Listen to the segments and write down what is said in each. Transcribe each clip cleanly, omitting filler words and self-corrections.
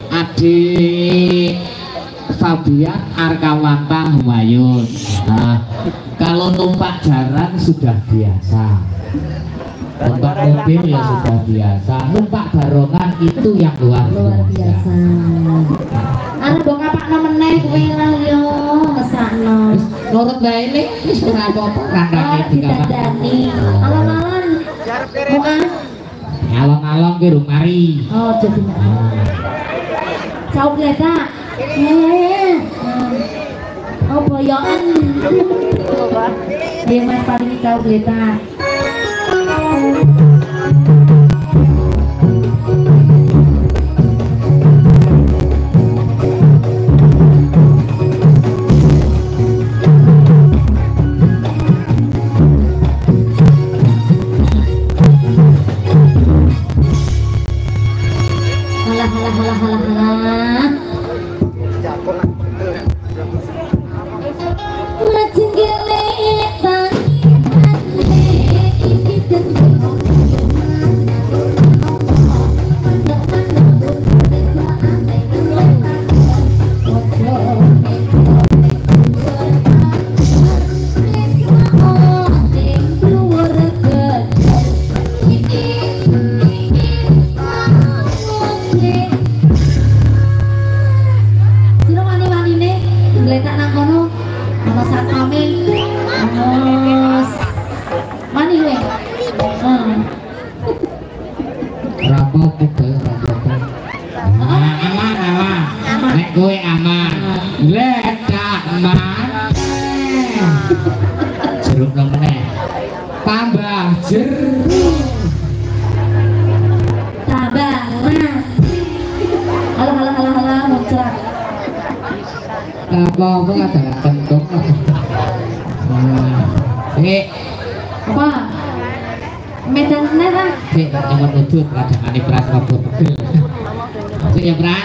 Adik Fabian Arkawanta Humayun. Nah, kalau numpak jaran sudah biasa, numpak mobil ya sudah biasa, numpak barongan itu yang luar biasa. Arep mbok kapakno meneh kowe lah yo mesakno. Nurut bae ini wis ora apa-apa kandhane dikandani. Alon-alon. Muka. Alon-alon ki rung mari. Oh, jadi. Cau leta. Oh, boyokan. Dia mas paling cau leta.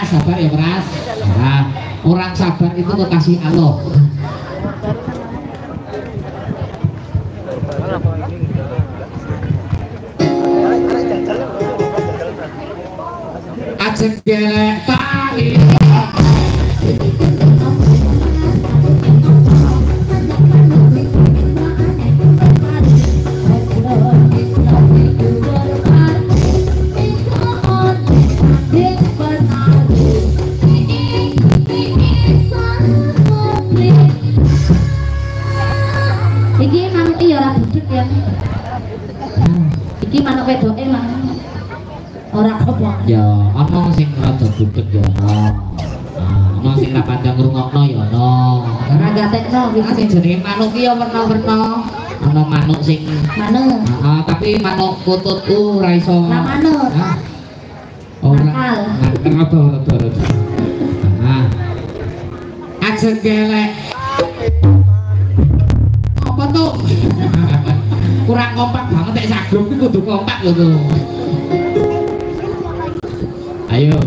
Sabar ya beras. Nah, orang sabar itu kekasih Allah. Ajeng gelek tangi. Ya, ana sing rada budheg ya ana. Ana sing ra pandang ngrungokno ya ana. Ora gatekno iki jenenge manuk ki ya werna-werna. Ana manuk sing manuk. Heeh, tapi manuk kututku ora iso. Lah manuk. Ora. Rada. Nah. Ajeng gelek. Apa tuh? Kurang kompak banget nek sagrum iki kudu kompak lho tuh. Ayo.